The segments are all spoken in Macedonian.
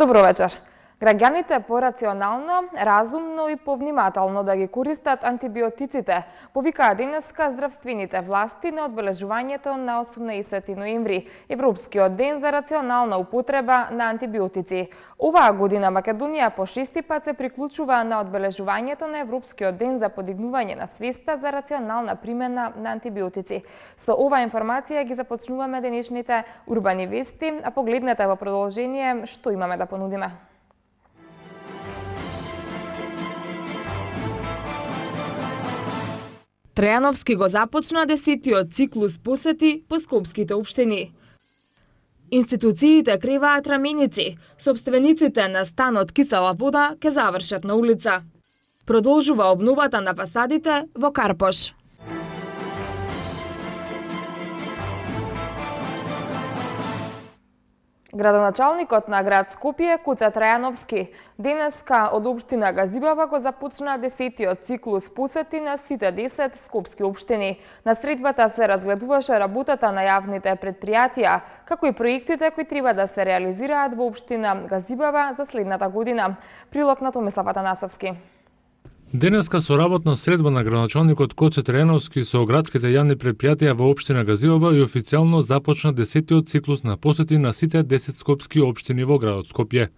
Добро вечер. Граѓаните порационално, разумно и повнимателно да ги користат антибиотиците, повикаа денеска здравствените власти на одбележувањето на 18 ноември, Европскиот ден за рационална употреба на антибиотици. Оваа година Македонија по 6 пат се приклучува на одбележувањето на Европскиот ден за подигнување на свеста за рационална примена на антибиотици. Со оваа информација ги започнуваме денешните урбани вести, а погледнете во продолжение што имаме да понудиме. Трајановски го започна 10-тиот циклус посети по скопските општини. Институциите креваат раменици, сопствениците на станот Кисела вода ке завршат на улица. Продолжува обновата на фасадите во Карпош. Градоначалникот на град Скопје Куце Трајановски денеска од општина Газибаба го започна 10-тиот циклус посети на сите 10 скопски општини. На средбата се разгледуваше работата на јавните предпријатија, како и проектите кои треба да се реализираат во општина Газибаба за следната година. Прилог на Томислав Атанасовски. Денеска со работна средба на градоначалникот Куце Трајановски со градските јавни предпријатија во општина Газибаба и официјално започна 10-тиот циклус на посети на сите 10 скопски општини во градот Скопје.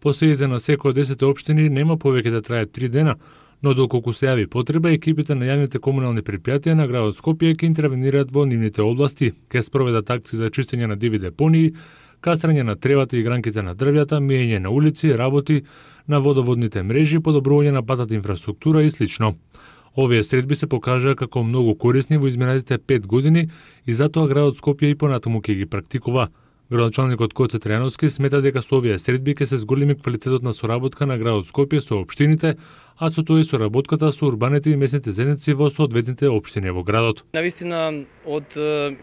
Посетите на секој од 10 општини нема повеќе да трајат 3 дена, но доколку се јави потреба, екипите на јавните комунални предпријатија на градот Скопје ќе интервенираат во нивните области, ќе спроведат акции за чистење на диви депонии, кастрање на тревата и гранките на дрвјата, миење на улици, работи на водоводните мрежи, подобрување на патната инфраструктура и слично. Овие средби се покажаа како многу корисни во изминатите 5 години и затоа градот Скопје и понатаму ќе ги практикува. Градоначалникот Куце Трајановски смета дека со овие средби ќе се зголеми квалитетот на соработка на градот Скопје со општините, а со тоа и соработката со урбаните и местните заедници во соодветните општини во градот. Навистина, од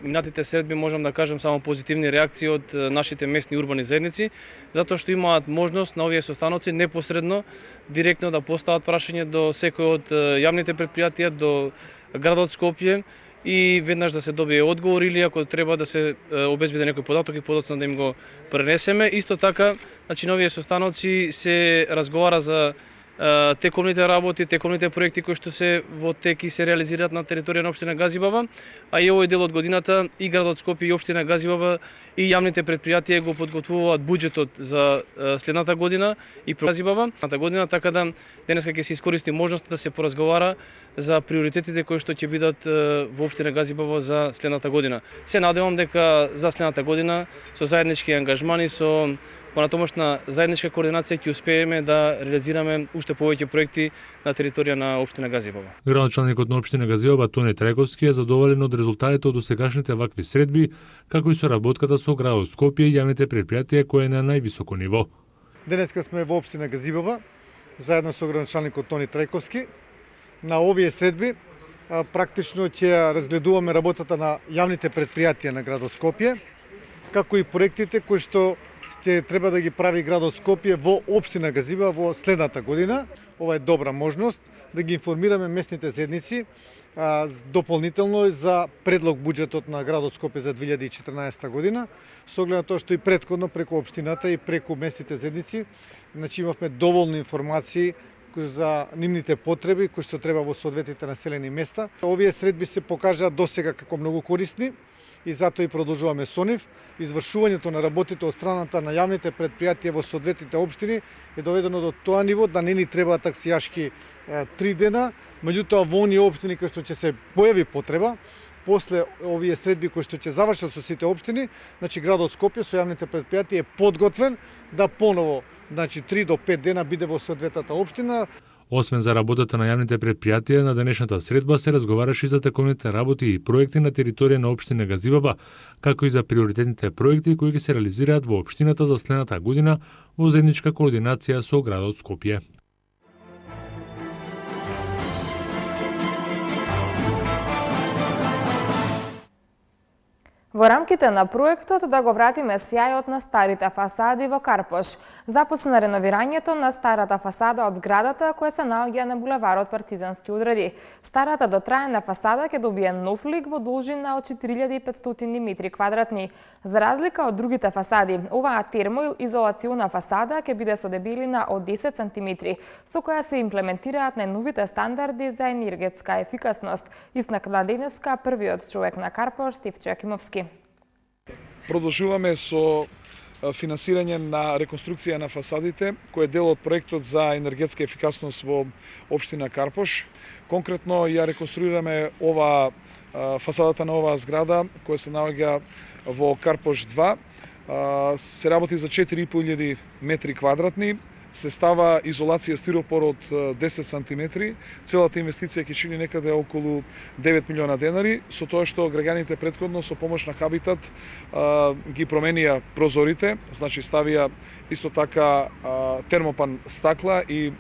минатите средби можам да кажам само позитивни реакции од нашите местни урбани заедници, затоа што имаат можност на овие состаноци непосредно, директно да постават прашање до секој од јавните предпријатија, до градот Скопје, и веднаш да се добие одговор или ако треба да се обезбеди некој податок и подоцна да им го пренесеме. Исто така, значи на овие состаноци се разговара за тековните работи, тековните проекти кои што се во тек и се реализираат на територија на општина Газибаба, а и овој дел од годината и градот Скопје и општина Газибаба и јавните предпријатија го подготвуваат буџетот за следната година и Газибаба следната година, така да денеска ќе се искористи можноста да се поразговара за приоритетите кои што ќе бидат во општина Газибаба за следната година. Се надевам дека за следната година со заеднички ангажмани, со понатомошна заедничка координација ќе успееме да реализираме уште повеќе проекти на територија на општина Газибаба. Градоначалникот на општина Газибаба Тони Трајковски е задоволен од резултатите од досегашните вакви средби, како и соработката со градот Скопје и јавните предпријатија кои е на највисоко ниво. Денеска сме во општина Газибаба заедно со градоначалникот Тони Трајковски. На овие средби практично ќе разгледуваме работата на јавните предпријатија на градот Скопје, како и проектите кои што ќе треба да ги прави градот Скопје во општина Газиба во следната година. Ова е добра можност да ги информираме местните заедници дополнително за предлог буџетот на градот Скопје за 2014 година, со оглед на тоа што и претходно преку општината и преку местните заедници, значи имавме доволно информации за нивните потреби кои што треба во соодветните населени места. Овие средби се покажаа досега како многу корисни и затоа и продолжуваме со нив. Извршувањето на работите од страната на јавните предпријатија во соодветните општини е доведено до тоа ниво да не ни требаат таксијашки 3 дена, меѓутоа во оние општини кои што ќе се појави потреба, после овие средби кои што ќе завршат со сите општини, значи градот Скопје со јавните предпријатија е подготвен да поново, значи 3 до 5 дена биде во соодветната општина. Освен за работата на јавните предпријатија, на денешната средба се разговараше и за тековните работи и проекти на територија на општина Газибаба, како и за приоритетните проекти кои ќе се реализираат во општината за следната година во заедничка координација со градот Скопје. Во рамките на проектот да го вратиме сјајот на старите фасади во Карпош, започна реновирањето на старата фасада од зградата која се наоѓа на булеварот Партизански одреди. Старата дотраена фасада ќе добие нов лик во должина од 4500 метри квадратни. За разлика од другите фасади, оваа термоизолациона фасада ќе биде со дебелина од 10 см, со која се имплементираат најновите стандарди за енергетска ефикасност, истакна денеска првиот човек на Карпош, Стефче Акимовски. Продолжуваме со финансирање на реконструкција на фасадите, кој е дел од проектот за енергетска ефикасност во општина Карпош. Конкретно ја реконструираме фасадата на оваа зграда, која се наоѓа во Карпош 2. Се работи за 4500 метри квадратни. Се става изолација стиропор од 10 см. Целата инвестиција ќе чини некаде околу 9 милиона денари, со тоа што граѓаните претходно со помош на Хабитат ги променија прозорите, значи ставија исто така термопан стакла и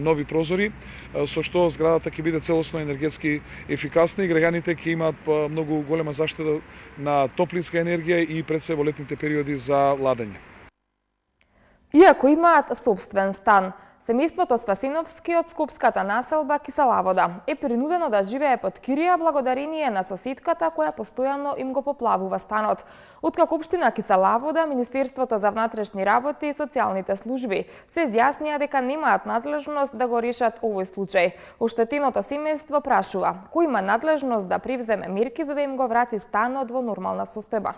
нови прозори, со што зградата ќе биде целосно енергетски ефикасна и граѓаните ќе имаат многу голема заштеда на топлинска енергија и пред се во летните периоди за ладење. Иако имаат собствен стан, семејството Спасиновски од скопската населба Киселавода е принудено да живее под кирија благодарение на соседката која постојано им го поплавува станот. Откако општина Киселавода, Министерството за внатрешни работи и социјалните служби се изјаснија дека немаат надлежност да го решат овој случај. Оштетеното семејство прашува кој има надлежност да превземе мерки за да им го врати станот во нормална состојба.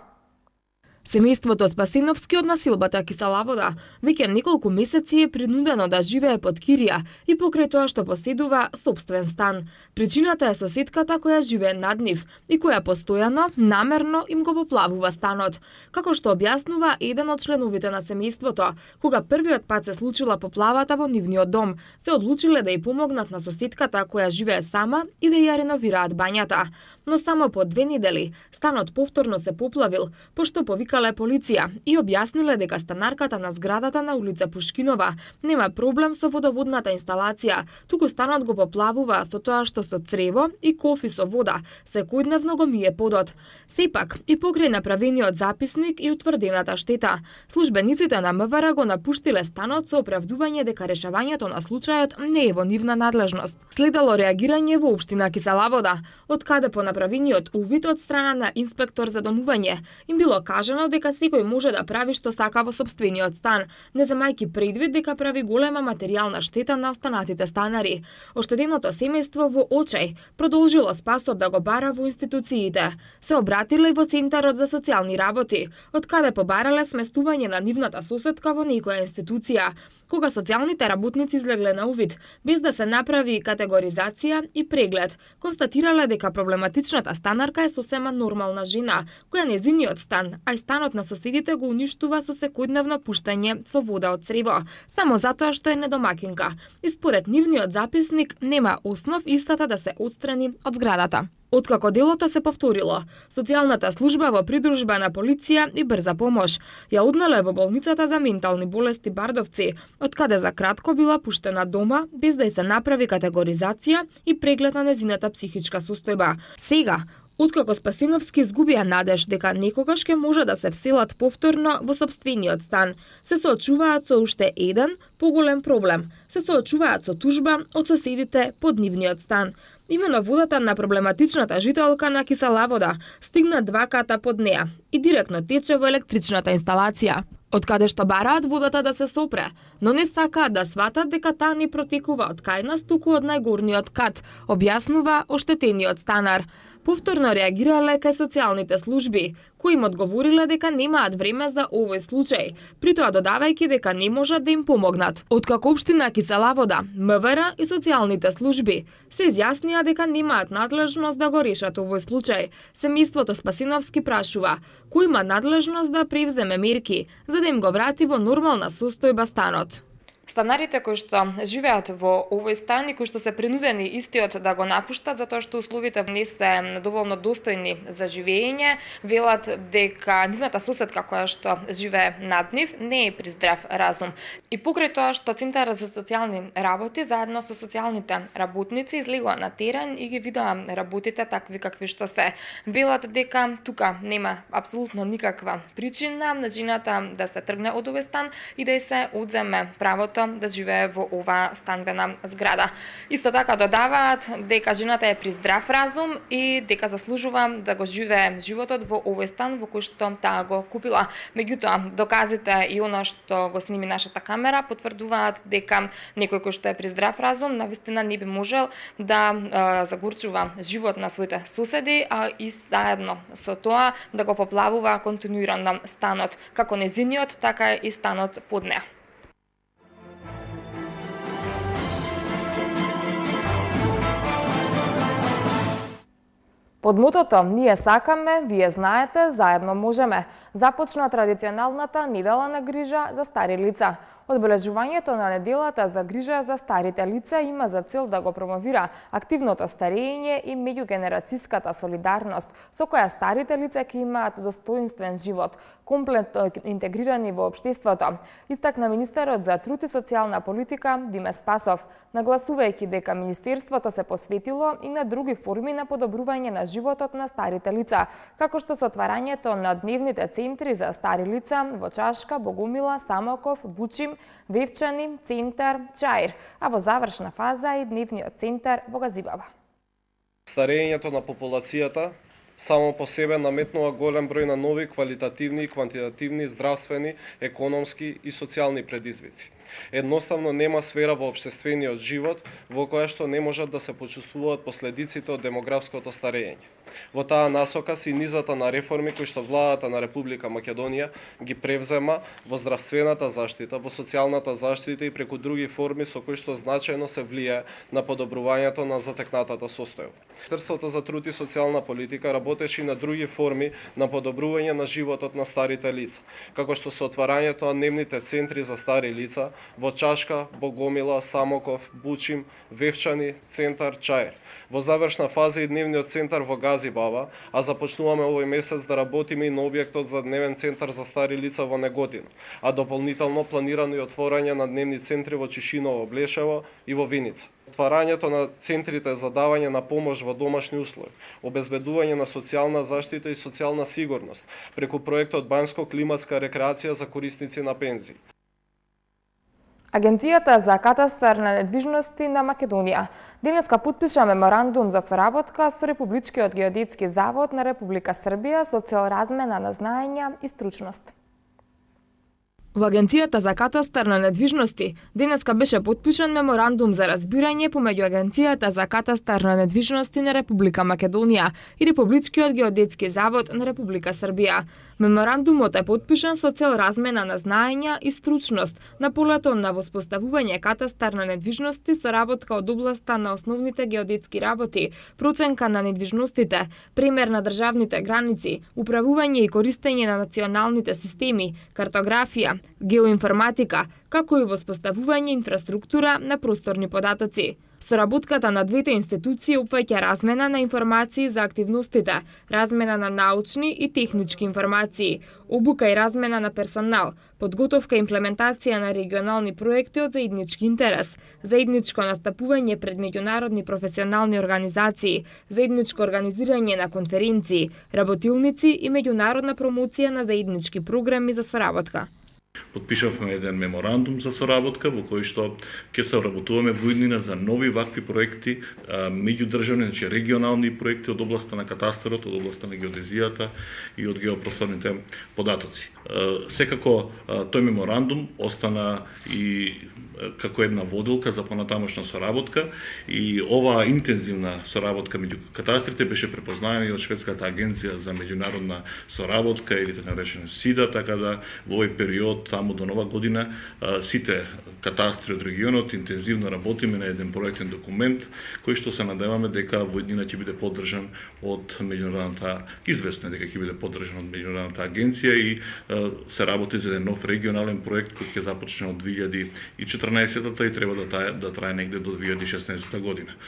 Семејството Спасиновски од населбата Киселавода веќе неколку месеци е принудено да живее под кирија и покрај тоа што поседува собствен стан. Причината е соседката која живее над нив и која постојано, намерно им го поплавува станот. Како што објаснува еден од членовите на семејството, кога првиот пат се случила поплавата во нивниот дом, се одлучиле да ја помогнат на соседката која живее сама и да ја реновираат бањата. Но само по 2 недели станот повторно се поплавил, пошто повикале полиција и објасниле дека станарката на зградата на улица Пушкинова нема проблем со водоводната инсталација, туку станот го поплавува со тоа што со црево и кофи со вода секојдневно го мие подот. Сепак, и покрај направениот записник и утврдената штета, службениците на МВР го напуштиле станот со оправдување дека решавањето на случајот не е во нивна надлежност. Следало реагирање во општина Киселавода, од каде по направениот увид од страна на инспектор за домување им било кажано дека секој може да прави што сака во сопствениот стан, не земајќи предвид дека прави голема материјална штета на останатите станари. Оштетеното семејство во очај продолжило спасот да го бара во институциите. Се обратиле во Центарот за социјални работи, од каде побарале сместување на нивната соседка во некоја институција. Кога социјалните работници излегле на увид, без да се направи категоризација и преглед, констатирале дека проблематичната станарка е сосема нормална жена, која нејзиниот стан, а и станот на соседите го уништува со секојдневно пуштање со вода од црево, само затоа што е недомакинка. И според нивниот записник нема основ истата да се отстрани од зградата. Откако делото се повторило, социјалната служба во придружба на полиција и брза помош ја однале во болницата за ментални болести Бардовци, од каде за кратко била пуштена дома без да ѝ се направи категоризација и преглед на незината психичка состојба. Сега, откако Спасиновски изгубија надеж дека некогаш ќе може да се вселат повторно во сопствениот стан, се соочуваат со уште еден поголем проблем. Се соочуваат со тужба од соседите под нивниот стан. Имено водата на проблематичната жителка на Киселавода стигна 2 ката под неа и директно тече во електричната инсталација, од каде што бараат водата да се сопре, но не сакаат да сватат дека таа не протекува од кај нас, туку од најгорниот кат, објаснува оштетениот станар. Повторно реагирале кај социјалните служби, кои им одговориле дека немаат време за овој случај, притоа додавајќи дека не можат да им помогнат. Откако општина Киселавода, МВР и социјалните служби се изјаснија дека немаат надлежност да го решат овој случај, семејството Спасиновски прашува кој има надлежност да превземе мерки за да им го врати во нормална состојба станот. Станарите кои што живеат во овој стан и кои што се принудени истиот да го напуштат затоа што условите не се доволно достојни за живење, велат дека нивната соседка која што живее над нив не е при здрав разум. И покрај тоа што Центарот за социјални работи заедно со социјалните работници излегува на терен и ги видоа работите такви какви што се. Велат дека тука нема апсолутно никаква причина на жената да се тргне од овој стан и да се одземе правото да живее во оваа станбена зграда. Исто така додаваат дека жената е при здрав разум и дека заслужува да го живее животот во овој стан во кој што таа го купила. Меѓутоа, доказите и она што го сними нашата камера потврдуваат дека некој кој што е при здрав разум навистина не би можел да загорчува живот на своите соседи, а и заедно со тоа да го поплавува континуирано станот, како незиниот, така и станот под неа. Под мотото "Ние сакаме, вие знаете, заедно можеме" започна традиционалната недела на грижа за стари лица. Одбележувањето на неделата за грижа за старите лица има за цел да го промовира активното старење и меѓугенерацијската солидарност, со која старите лица ќе имаат достоинствен живот, комплетно интегрирани во општеството, истакна министерот за труд и социјална политика Диме Спасов, нагласувајќи дека министерството се посветило и на други форми на подобрување на животот на старите лица, како што со отварањето на дневните центри за стари лица во Чашка, Богумила, Самоков, Бучим, Вевчани, Центар, Чаир, а во завршна фаза и дневниот центар во Газибаба. Старењето на популацијата само по себе наметнува голем број на нови квалитативни и квантитативни здравствени, економски и социјални предизвици. Едноставно нема сфера во општествениот живот во која што не можат да се почувствуваат последиците од демографското старење. Во таа насока си низата на реформи кои што владата на Република Македонија ги превзема во здравствената заштита, во социјалната заштита и преку други форми со кои што значајно се влијае на подобрувањето на затекнатата состојба. Министерството за труд и социјална политика работеше и на други форми на подобрување на животот на старите лица, како што со отварањето на дневните центри за стари лица во Чашка, Богомила, Самоков, Бучим, Вевчани, Центар, Чаир. Во завршна фаза и дневниот центар во Газибаба, а започнуваме овој месец да работиме и на објектот за дневен центар за стари лица во Неготино, а дополнително планирано и отворање на дневни центри во Чишиново, Блешево и во Виница. Отварањето на центрите за давање на помош во домашни услови, обезбедување на социјална заштита и социјална сигурност преку проектот Банјско-климатска рекреација за корисници на пензии. Агенцијата за катастар на недвижности на Македонија денеска потпиша меморандум за соработка со Републичкиот геодетски завод на Република Србија со цел размена на знаења и стручност. Во Агенцијата за катастар на недвижности денеска беше потпишан меморандум за разбирање помеѓу Агенцијата за катастар на недвижности на Република Македонија и Републичкиот геодетски завод на Република Србија. Меморандумот е потпишан со цел размена на знаења и стручност на полето на воспоставување катастар на недвижности, соработка од областа на основните геодетски работи, проценка на недвижностите, премер на државните граници, управување и користење на националните системи, картографија, геоинформатика, како и воспоставување инфраструктура на просторни податоци. Соработката на двете институции опфаќа размена на информации за активностите, размена на научни и технички информации, обука и размена на персонал, подготовка и имплементација на регионални проекти од заеднички интерес, заедничко настапување пред меѓународни професионални организации, заедничко организирање на конференции, работилници и меѓународна промоција на заеднички програми за соработка. Подпишавме еден меморандум за соработка во кој што ќе се работуваме во иднина за нови вакви проекти, меѓудржавни, значи регионални проекти од областа на катастарот, од областа на геодезијата и од геопросторните податоци. Секако тој меморандум остана и како една водилка за понатамошна соработка и оваа интензивна соработка меѓу катастрите беше препознаена и од Шведската агенција за меѓународна соработка или така наречена СИДА, така да во овој период од таму до нова година сите катастри од регионот интензивно работиме на еден проектен документ кој што се надеваме дека во иднина ќе биде поддржан од меѓународната, известно е дека ќе биде поддржан од меѓународната агенција и се работи за еден нов регионален проект кој ќе започне од 2014 и треба да трае негде до 2016 година.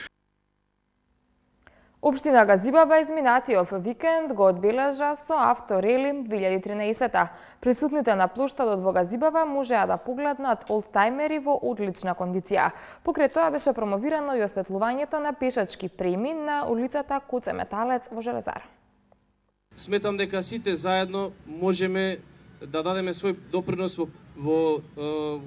Општина Газибаба изминатиот викенд го одбележа со авторели 2013. Присутните на плоштадот во Газибаба можеа да погледнат олдтајмери во одлична кондиција. Покрај тоа беше промовирано и осветлувањето на пешачки премин на улицата Коце Металец во Железар. Сметам дека сите заедно можеме да дадеме свој допринос во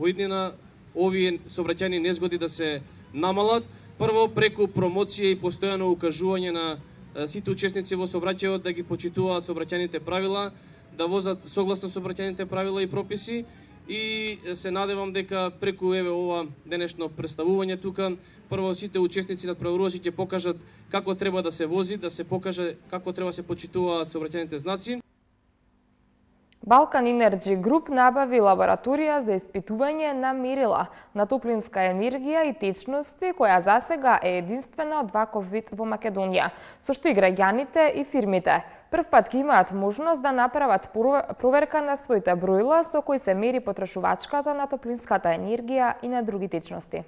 иднина овие сообраќајни незгоди да се намалат. Прво, преку промоција и постојано укажување на сите учесници во сообраќајот да ги почитуваат сообраќајните правила, да возат согласно сообраќајните правила и прописи, и се надевам дека преку ова денешно представување тука, прво сите учесници надпреварувачи ќе покажат како треба да се вози, да се покаже како треба да се почитуваат сообраќајните знаци. Balkan Energy Group набави лабораторија за испитување на мерила на топлинска енергија и течности, која засега е единствена од ваков вид во Македонија, со што и граѓаните и фирмите прв пат ќе имаат можност да направат проверка на своите броила со кои се мери потрошувачката на топлинската енергија и на други течности.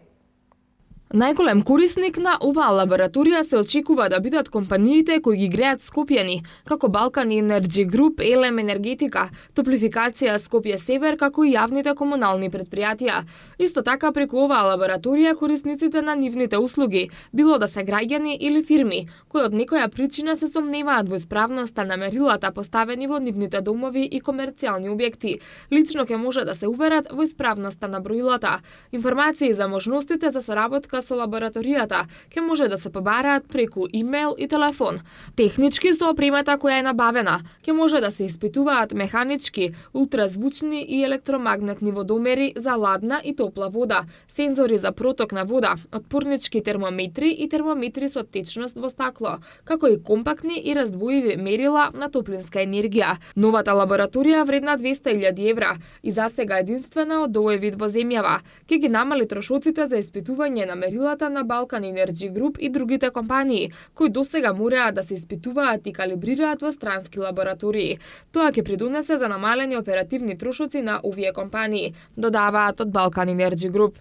Најголем корисник на оваа лабораторија се очекува да бидат компаниите кои ги греат Скопјани, како Balkan Energy Group, Елем Енергетика, Топлификација Скопје Север, како и јавните комунални предпријатија. Исто така преку оваа лабораторија корисниците на нивните услуги, било да се граѓани или фирми, кои од некоја причина се сомневаат во исправноста на мерилата поставени во нивните домови и комерцијални објекти, лично ќе може да се уверат во исправноста на броилата. Информации за можностите за соработка со лабораторијата ќе може да се побараат преку имејл и телефон. Технички со опремата која е набавена, ќе може да се испитуваат механички, ултразвучни и електромагнетни водомери за ладна и топла вода, сензори за проток на вода, отпорнички термометри и термометри со течност во стакло, како и компактни и раздвоиви мерила на топлинска енергија. Новата лабораторија вредна 200.000 евра и засега единствена од овој вид во земјава. Ќе ги намали трошоците за испитување на мерилата на Balkan Energy Group и другите компании, кои досега мореа да се испитуваат и калибрираат во странски лаборатории. Тоа ќе придонесе за намалени оперативни трошоци на овие компании, додаваат од Balkan Energy Group.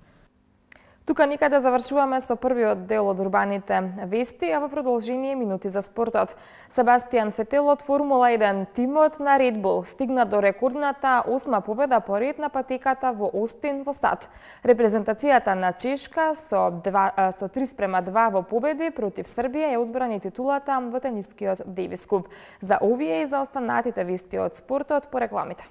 Тука никаде завршуваме со првиот дел од урбаните вести, а во продолжение минути за спортот. Себастијан Фетел од Формула 1 тимот на Red Bull стигна до рекордната 8 победа поред на патеката во Остин во САД. Репрезентацијата на Чешка со 3:2 во победи против Србија ја одбрани титулата во тенискиот Дейвис Куп. За овие и за останатите вести од спортот по рекламите.